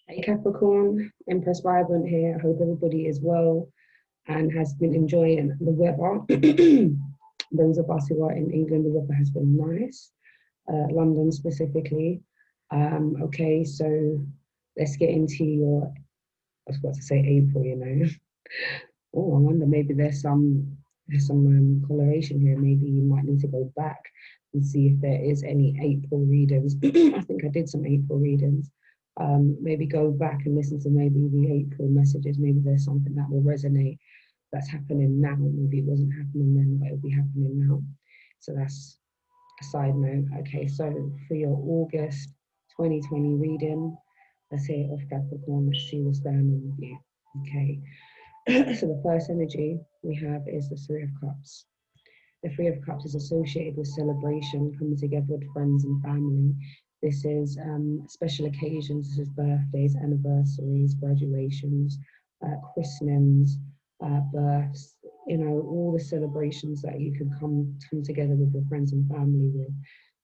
Hey Capricorn, Empress Vibrant here. I hope everybody is well and has been enjoying the weather. Those of us who are in England, the weather has been nice, London specifically. Okay, so let's get into I was about to say April, you know. Oh, I wonder maybe there's some coloration here. Maybe you might need to go back and see if there is any April readings. I think I did some April readings. Maybe go back and listen to maybe the April messages. Maybe there's something that will resonate that's happening now. Maybe it wasn't happening then, but it'll be happening now. So that's a side note. Okay, so for your August 2020 reading, let's say off Capricorn, let's see what's going on with you. Okay. So the first energy we have is the Three of Cups. The Three of Cups is associated with celebration, coming together with friends and family. This is special occasions. This is birthdays, anniversaries, graduations, christenings, births. You know, all the celebrations that you can come together with your friends and family with.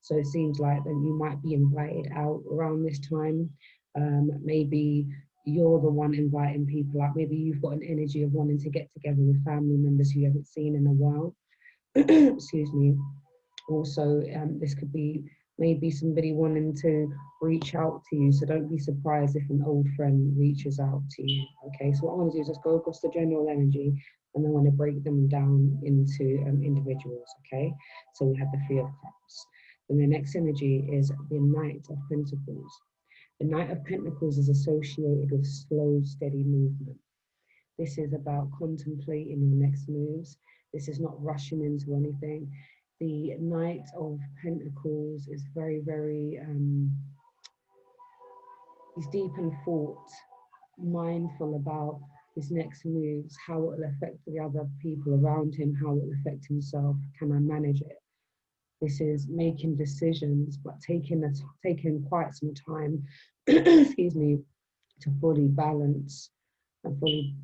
So it seems like that you might be invited out around this time. Maybe you're the one inviting people out. Maybe you've got an energy of wanting to get together with family members who you haven't seen in a while. Excuse me. Also, this could be maybe somebody wanting to reach out to you. So don't be surprised if an old friend reaches out to you. Okay, so what I want to do is just go across the general energy and I want to break them down into individuals. Okay, so we have the Three of Cups. And the next energy is the Knight of Pentacles. The Knight of Pentacles is associated with slow, steady movement. This is about contemplating your next moves. This is not rushing into anything. The Knight of Pentacles is very, very, he's deep in thought, mindful about his next moves, how it will affect the other people around him, how it will affect himself. Can I manage it? This is making decisions, but taking quite some time, excuse me, to fully balance and fully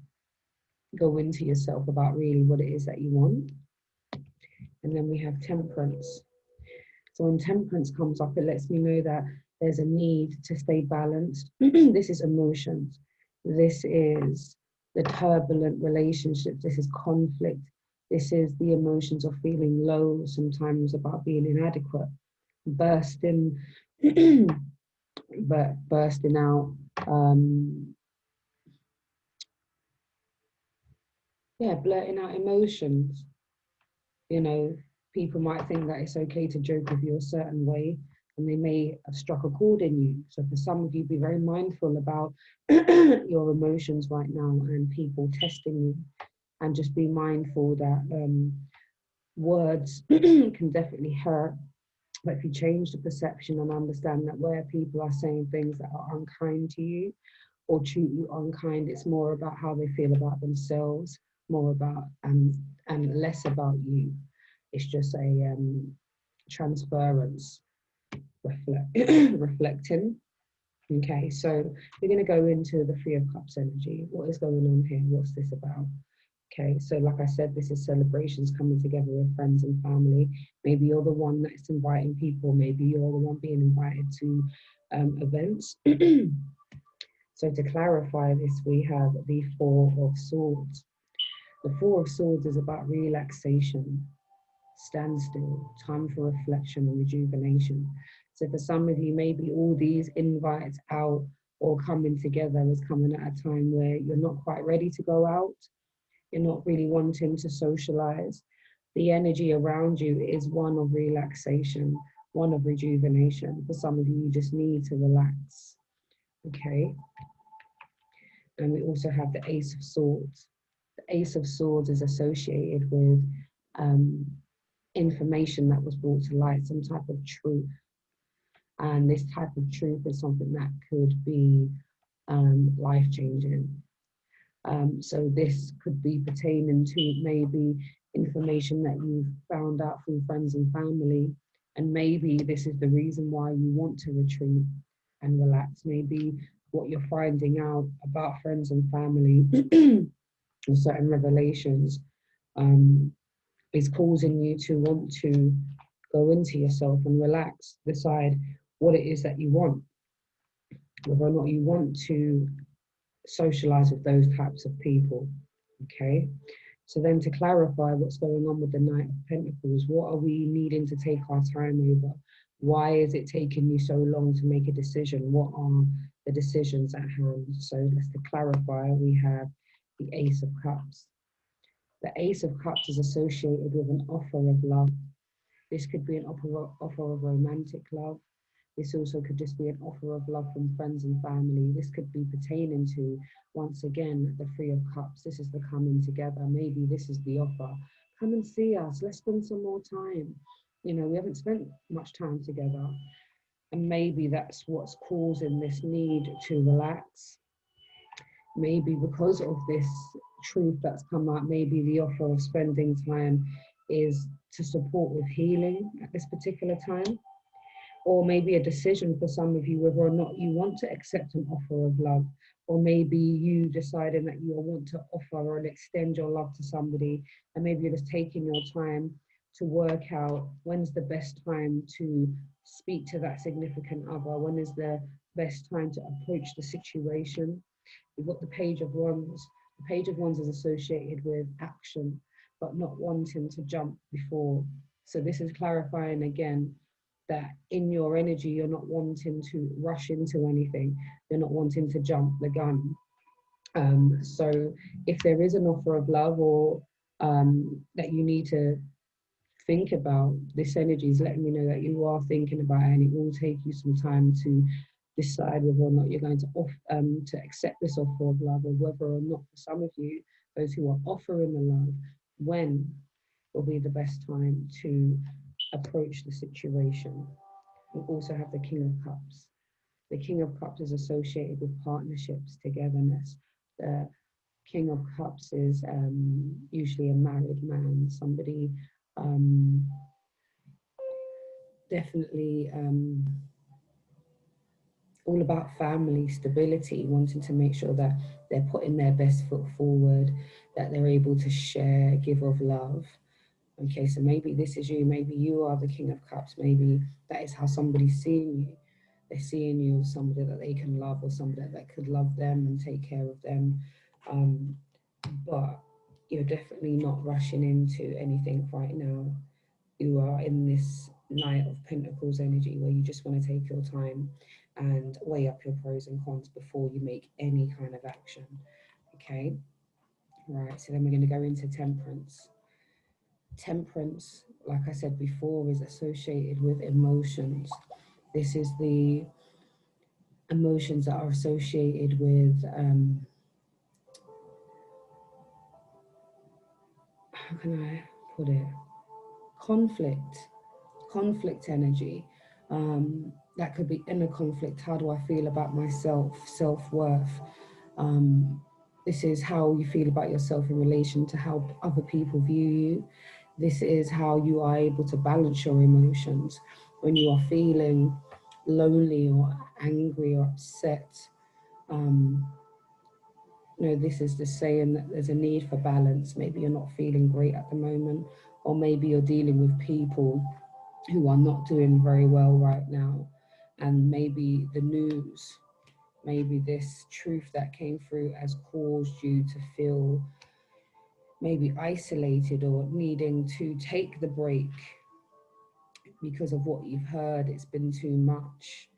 go into yourself about really what it is that you want. And then we have Temperance. So when Temperance comes up, it lets me know that there's a need to stay balanced. This is emotions. This is the turbulent relationships. This is conflict. This is the emotions of feeling low, sometimes about being inadequate, bursting, bursting out. Blurting out emotions. You know, people might think that it's okay to joke with you a certain way, and they may have struck a chord in you. So for some of you, be very mindful about your emotions right now and people testing you, and just be mindful that words can definitely hurt. But if you change the perception and understand that where people are saying things that are unkind to you or treat you unkind, it's more about how they feel about themselves, more about and less about you. It's just a transference, reflecting. Okay, so we're going to go into the Three of Cups energy. What is going on here? What's this about? Okay, so like I said, this is celebrations, coming together with friends and family. Maybe you're the one that's inviting people. Maybe you're the one being invited to events. So to clarify this, we have the Four of Swords. The Four of Swords is about relaxation, standstill, time for reflection and rejuvenation. So for some of you, maybe all these invites out or coming together is coming at a time where you're not quite ready to go out. You're not really wanting to socialize. The energy around you is one of relaxation, one of rejuvenation. For some of you, you just need to relax. Okay. And we also have the Ace of Swords. The Ace of Swords is associated with information that was brought to light, some type of truth. And this type of truth is something that could be life-changing. So this could be pertaining to maybe information that you've found out from friends and family. And maybe this is the reason why you want to retreat and relax. Maybe what you're finding out about friends and family or certain revelations is causing you to want to go into yourself and relax, decide what it is that you want. whether or not you want to socialize with those types of people. Okay, so then to clarify what's going on with the Knight of Pentacles, what are we needing to take our time over? Why is it taking you so long to make a decision? What are the decisions at hand? So let's to clarify, we have the Ace of Cups. The Ace of Cups is associated with an offer of love. This could be an offer of romantic love. This also could just be an offer of love from friends and family. This could be pertaining to, once again, the Three of Cups. This is the coming together. Maybe this is the offer. Come and see us. Let's spend some more time. You know, we haven't spent much time together. And maybe that's what's causing this need to relax. Maybe because of this truth that's come out, maybe the offer of spending time is to support with healing at this particular time. Or maybe a decision for some of you whether or not you want to accept an offer of love, or maybe you deciding that you want to offer or extend your love to somebody, and maybe you're just taking your time to work out when's the best time to speak to that significant other, when is the best time to approach the situation. We've got the Page of Wands. The Page of Wands is associated with action, but not wanting to jump before. So this is clarifying again that in your energy, you're not wanting to rush into anything. You're not wanting to jump the gun. So if there is an offer of love or that you need to think about, this energy is letting me know that you are thinking about it, and it will take you some time to decide whether or not you're going to accept this offer of love, or whether or not for some of you, those who are offering the love, when will be the best time to approach the situation. We also have the King of Cups. The King of Cups is associated with partnerships, togetherness. The King of Cups is usually a married man, somebody definitely all about family stability, wanting to make sure that they're putting their best foot forward, that they're able to share, give of love. Okay, so maybe this is you, maybe you are the King of Cups, maybe that is how somebody's seeing you. They're seeing you as somebody that they can love, or somebody that could love them and take care of them. But you're definitely not rushing into anything right now. You are in this Knight of Pentacles energy where you just want to take your time and weigh up your pros and cons before you make any kind of action. Okay, right, so then we're going to go into Temperance. Temperance, like I said before, is associated with emotions. This is the emotions that are associated with, how can I put it? Conflict energy. That could be inner conflict. How do I feel about myself? Self-worth. This is how you feel about yourself in relation to how other people view you. This is how you are able to balance your emotions when you are feeling lonely or angry or upset. You know, this is the saying that there's a need for balance. Maybe you're not feeling great at the moment, or maybe you're dealing with people who are not doing very well right now. And maybe the news, maybe this truth that came through has caused you to feel maybe isolated or needing to take the break because of what you've heard. It's been too much.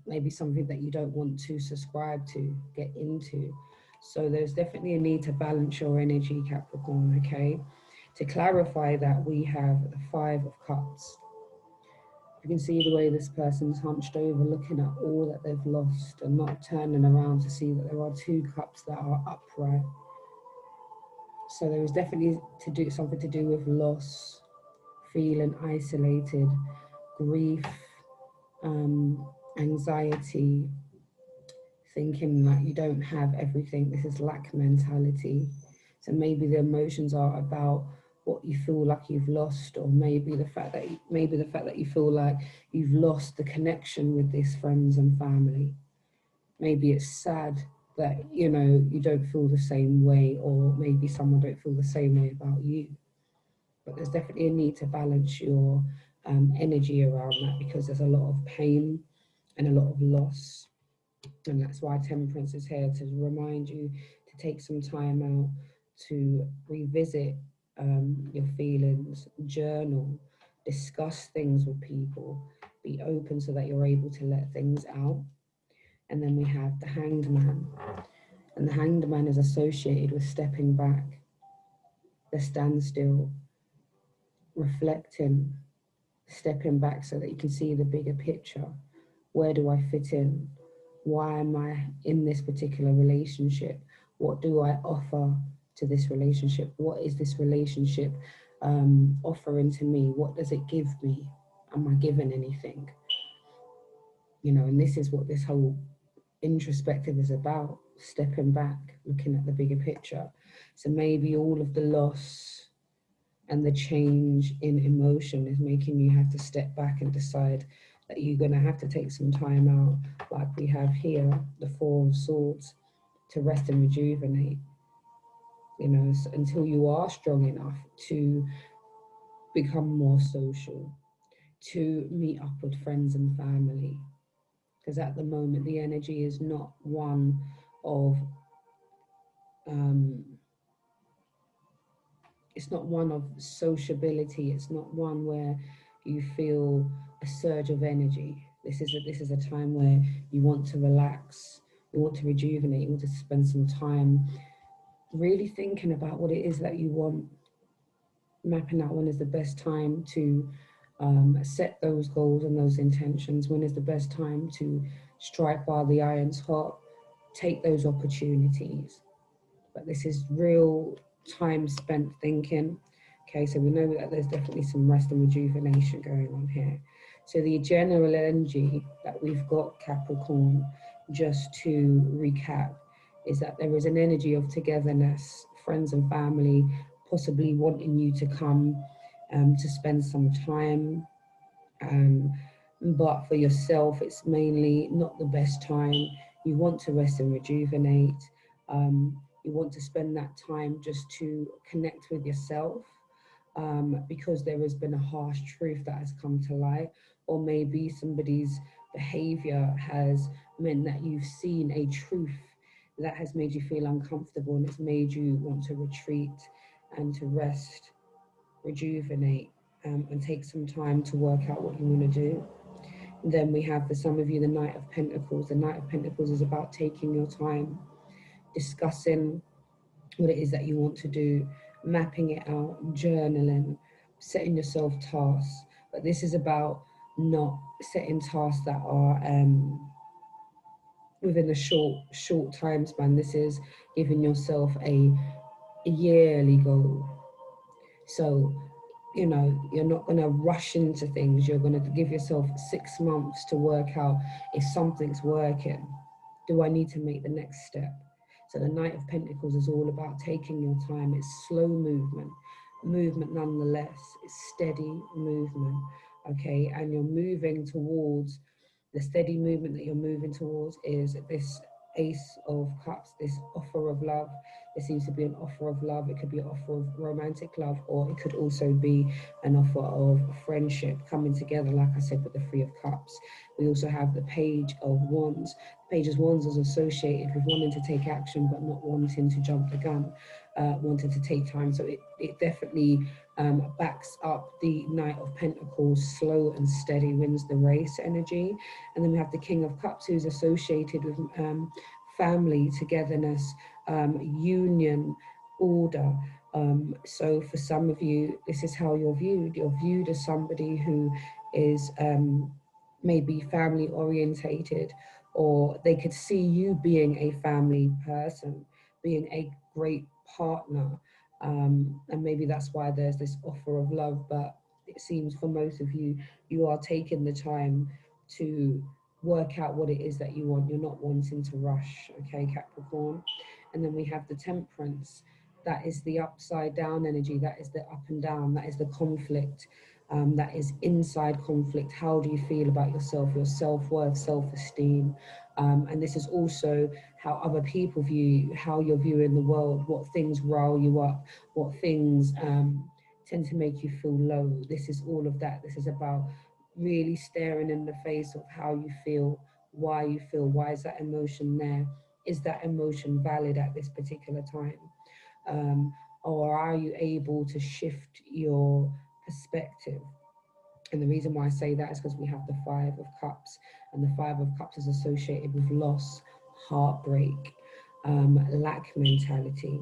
Maybe something that you don't want to subscribe to, get into. So there's definitely a need to balance your energy, Capricorn, okay? To clarify that, we have the Five of Cups. You can see the way this person's hunched over, looking at all that they've lost and not turning around to see that there are two cups that are upright. So there is definitely something to do with loss, feeling isolated, grief, anxiety, thinking that you don't have everything. This is lack mentality. So maybe the emotions are about what you feel like you've lost, or maybe the fact that you feel like you've lost the connection with these friends and family. Maybe it's sad that, you know, you don't feel the same way, or maybe someone don't feel the same way about you. But there's definitely a need to balance your energy around that, because there's a lot of pain and a lot of loss. And that's why Temperance is here, to remind you to take some time out to revisit your feelings, journal, discuss things with people, be open so that you're able to let things out. And then we have the Hanged Man. And the Hanged Man is associated with stepping back, the standstill, reflecting, stepping back so that you can see the bigger picture. Where do I fit in? Why am I in this particular relationship? What do I offer to this relationship? What is this relationship offering to me? What does it give me? Am I given anything? You know, and this is what this whole introspective is about, stepping back, looking at the bigger picture. So maybe all of the loss and the change in emotion is making you have to step back and decide that you're going to have to take some time out, like we have here, the Four of Swords, to rest and rejuvenate, you know, until you are strong enough to become more social, to meet up with friends and family. Because at the moment, the energy is not one of um, it's not one of sociability. It's not one where you feel a surge of energy. This is a time where you want to relax, you want to rejuvenate, you want to spend some time really thinking about what it is that you want, mapping out when is the best time to set those goals and those intentions, when is the best time to strike while the iron's hot, take those opportunities. But this is real time spent thinking. Okay, so we know that there's definitely some rest and rejuvenation going on here. So the general energy that we've got, Capricorn, just to recap, is that there is an energy of togetherness, friends and family possibly wanting you to come to spend some time. Um, but for yourself, it's mainly not the best time. You want to rest and rejuvenate. You want to spend that time just to connect with yourself, because there has been a harsh truth that has come to light, or maybe somebody's behavior has meant that you've seen a truth that has made you feel uncomfortable, and it's made you want to retreat and to rest, rejuvenate, and take some time to work out what you want to do. Then we have, for some of you, the Knight of Pentacles. The Knight of Pentacles is about taking your time, discussing what it is that you want to do, mapping it out, journaling, setting yourself tasks. But this is about not setting tasks that are within a short time span. This is giving yourself a yearly goal. So, you know, you're not going to rush into things. You're going to give yourself 6 months to work out if something's working. Do I need to make the next step? So the Knight of Pentacles is all about taking your time. It's slow movement, movement nonetheless. It's steady movement, okay? And you're moving towards, the steady movement that you're moving towards is this Ace of Cups, this offer of love. There seems to be an offer of love. It could be an offer of romantic love, or it could also be an offer of friendship coming together, like I said, with the Three of Cups. We also have the Page of Wands. The Page of Wands is associated with wanting to take action, but not wanting to jump the gun, wanting to take time. So it definitely backs up the Knight of Pentacles, slow and steady wins the race energy. And then we have the King of Cups, who's associated with family, togetherness, union, order. So for some of you, this is how you're viewed. You're viewed as somebody who is maybe family orientated, or they could see you being a family person, being a great partner. And maybe that's why there's this offer of love. But it seems for most of you, you are taking the time to work out what it is that you want. You're not wanting to rush, okay, Capricorn? And then we have the Temperance. That is the upside down energy. That is the up and down. That is the conflict. That is inside conflict. How do you feel about yourself, your self-worth, self-esteem? And this is also how other people view you, how you're viewing the world, what things rile you up, what things tend to make you feel low. This is all of that. This is about really staring in the face of how you feel why you feel, why is that emotion there? Is that emotion valid at this particular time? Or are you able to shift your perspective? And the reason why I say that is because we have the Five of Cups, and the Five of Cups is associated with loss, heartbreak, lack mentality.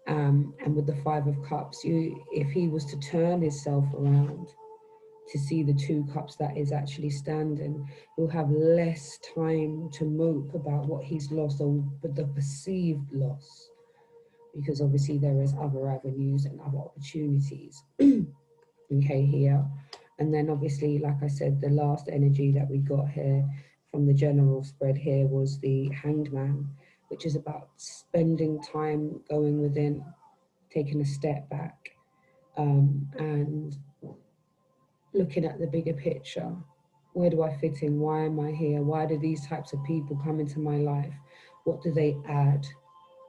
And with the Five of Cups, if he was to turn himself around to see the Two Cups that is actually standing, he'll have less time to mope about what he's lost, or the perceived loss, because obviously there is other avenues and other opportunities. Okay, here. And then obviously, like I said, the last energy that we got here from the general spread here was the Hanged Man, which is about spending time going within, taking a step back, and looking at the bigger picture. Where do I fit in? Why am I here? Why do these types of people come into my life? What do they add?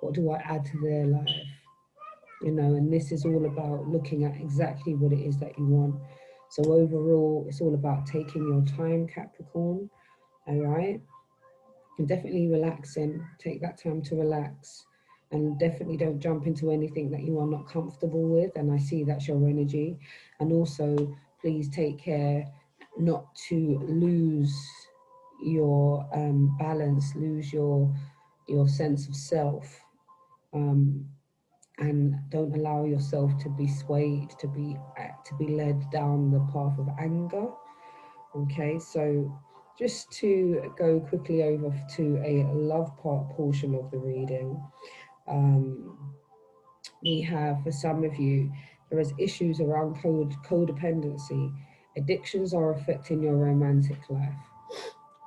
What do I add to their life? You know, and this is all about looking at exactly what it is that you want. So overall, it's all about taking your time, Capricorn, all right? And definitely relaxing, take that time to relax, and definitely don't jump into anything that you are not comfortable with, and I see that's your energy. And also, please take care not to lose your balance, lose your sense of self. And don't allow yourself to be swayed, to be led down the path of anger. Okay, so just to go quickly over to a love part portion of the reading, we have, for some of you, there is issues around codependency. Addictions are affecting your romantic life.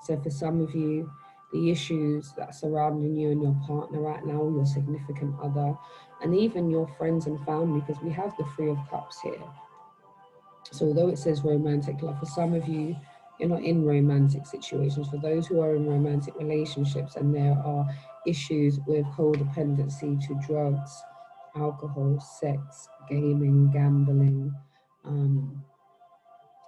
So for some of you, the issues that are surrounding you and your partner right now, your significant other, and even your friends and family, because we have the Three of Cups here. So although it says romantic love, for some of you, you're not in romantic situations. For those who are in romantic relationships and there are issues with codependency to drugs, alcohol, sex, gaming, gambling,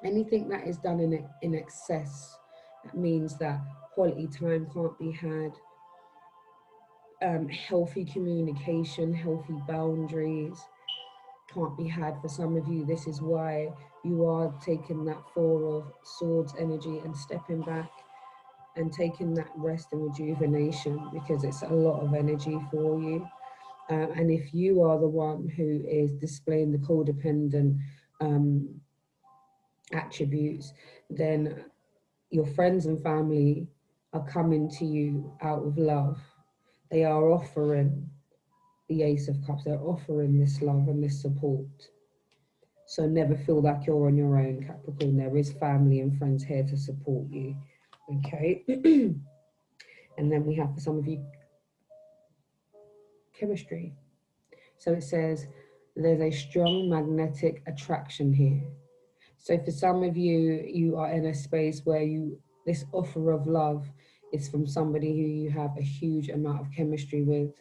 anything that is done in excess, that means that quality time can't be had, healthy communication, healthy boundaries can't be had. For some of you, this is why you are taking that Four of Swords energy and stepping back and taking that rest and rejuvenation, because it's a lot of energy for you. And if you are the one who is displaying the codependent attributes, then your friends and family are coming to you out of love. They are offering the Ace of Cups, they're offering this love and this support. So never feel like you're on your own, Capricorn. There is family and friends here to support you. Okay. And then we have, for some of you, chemistry. So it says there's a strong magnetic attraction here. So for some of you, you are in a space where this offer of love is from somebody who you have a huge amount of chemistry with.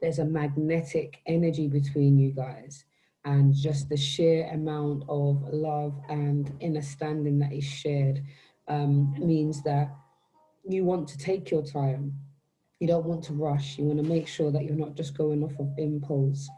There's a magnetic energy between you guys, and just the sheer amount of love and understanding that is shared means that you want to take your time. You don't want to rush. You want to make sure that you're not just going off of impulse,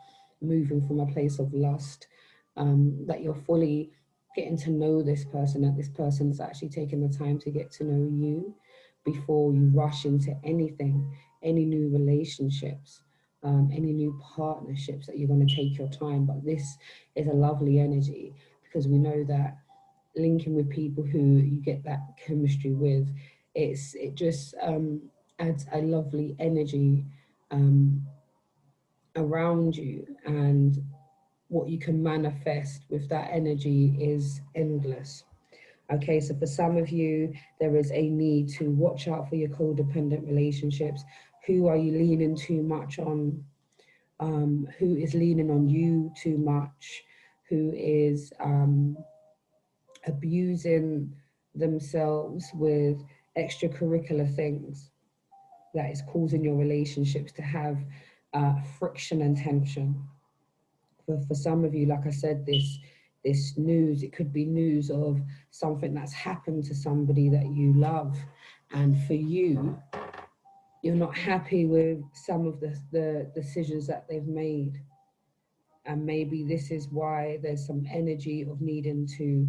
moving from a place of lust, that you're fully getting to know this person, that this person's actually taking the time to get to know you before you rush into anything, any new relationships, any new partnerships, that you're going to take your time. But this is a lovely energy, because we know that linking with people who you get that chemistry with, it just adds a lovely energy around you, and what you can manifest with that energy is endless. Okay, so for some of you, there is a need to watch out for your codependent relationships. Who are you leaning too much on? Who is leaning on you too much? Who is abusing themselves with extracurricular things that is causing your relationships to have friction and tension? For some of you, like I said, this this news. It could be news of something that's happened to somebody that you love. And for you, you're not happy with some of the decisions that they've made. And maybe this is why there's some energy of needing to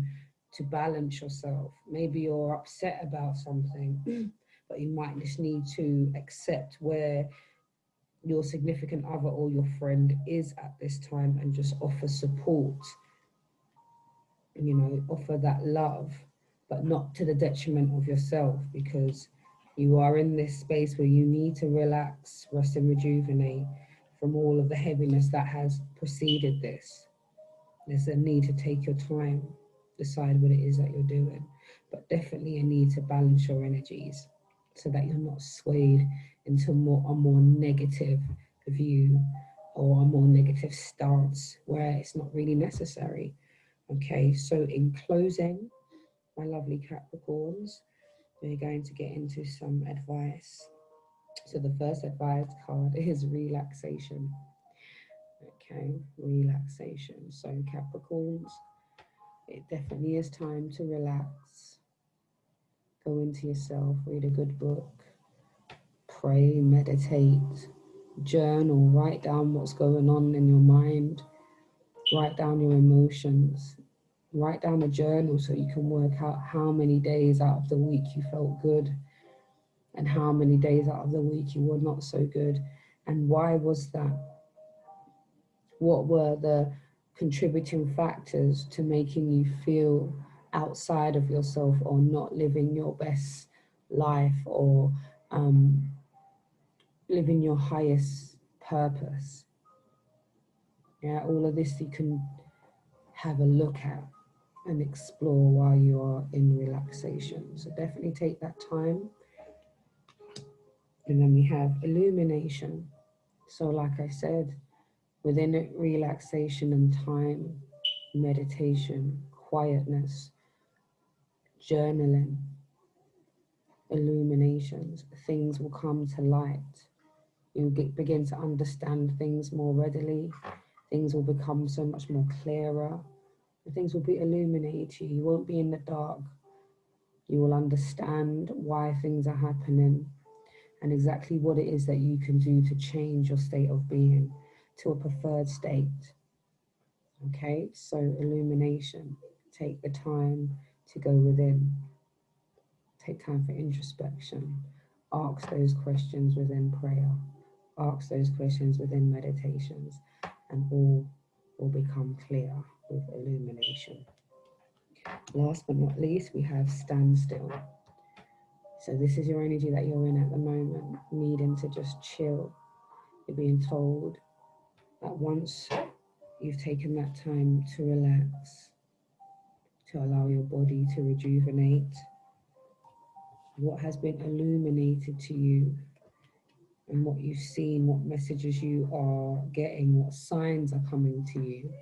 balance yourself. Maybe you're upset about something, but you might just need to accept where your significant other or your friend is at this time and just offer support, you know, offer that love, but not to the detriment of yourself, because you are in this space where you need to relax, rest and rejuvenate from all of the heaviness that has preceded this. There's a need to take your time, decide what it is that you're doing, but definitely a need to balance your energies so that you're not swayed into a more negative view or a more negative stance where it's not really necessary. Okay, so in closing, my lovely Capricorns, we're going to get into some advice. So the first advice card is relaxation. Okay, relaxation. So Capricorns, it definitely is time to relax. Go into yourself, read a good book, pray, meditate, journal, write down what's going on in your mind, write down your emotions, write down a journal so you can work out how many days out of the week you felt good and how many days out of the week you were not so good, and why was that? What were the contributing factors to making you feel outside of yourself or not living your best life or living your highest purpose? Yeah, all of this you can have a look at and explore while you are in relaxation. So definitely take that time. And then we have illumination. So like I said, within it, relaxation and time, meditation, quietness, journaling, illuminations, things will come to light. You'll begin to understand things more readily. Things will become so much more clearer. Things will be illuminated to you. You won't be in the dark. You will understand why things are happening and exactly what it is that you can do to change your state of being to a preferred state. Okay, so illumination. Take the time to go within. Take time for introspection. Ask those questions within prayer. Ask those questions within meditations, and all will become clear with illumination. Last but not least, we have standstill. So this is your energy that you're in at the moment, needing to just chill. You're being told that once you've taken that time to relax, to allow your body to rejuvenate, what has been illuminated to you and what you've seen, what messages you are getting, what signs are coming to you,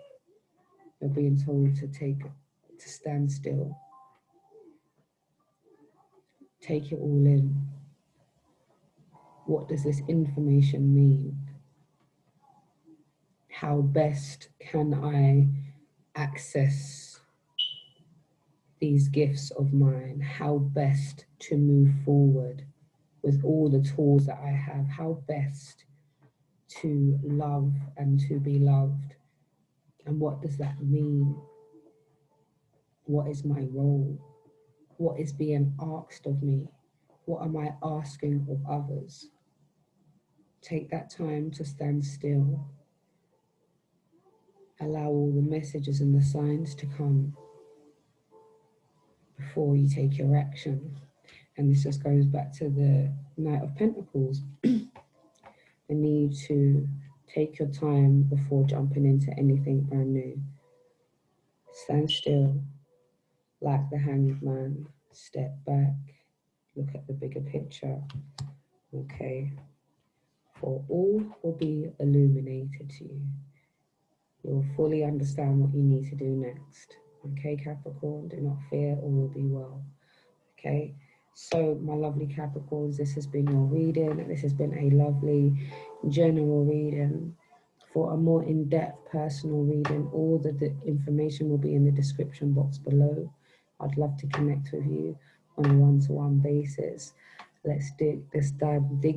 you're being told to stand still. Take it all in. What does this information mean? How best can I access these gifts of mine? How best to move forward with all the tools that I have? How best to love and to be loved? And what does that mean? What is my role? What is being asked of me? What am I asking of others? Take that time to stand still. Allow all the messages and the signs to come before you take your action. And this just goes back to the Knight of Pentacles. The need to take your time before jumping into anything brand new. Stand still, like the Hanged Man. Step back, look at the bigger picture. Okay, for all will be illuminated to you. You'll fully understand what you need to do next. Okay, Capricorn, do not fear, all will be well. Okay, so my lovely Capricorns, this has been your reading. This has been a lovely general reading For a more in-depth personal reading, all the information will be in the description box below. I'd love to connect with you on a one-to-one basis. Let's dig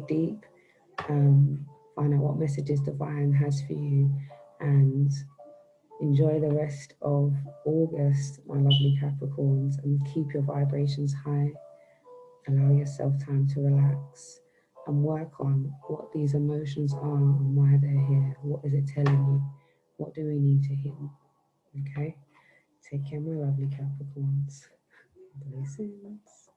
deep, find out what messages divine has for you, and enjoy the rest of August, my lovely Capricorns, and keep your vibrations high. Allow yourself time to relax and work on what these emotions are and why they're here. What is it telling you? What do we need to heal? Okay? Take care, my lovely Capricorns. Blessings.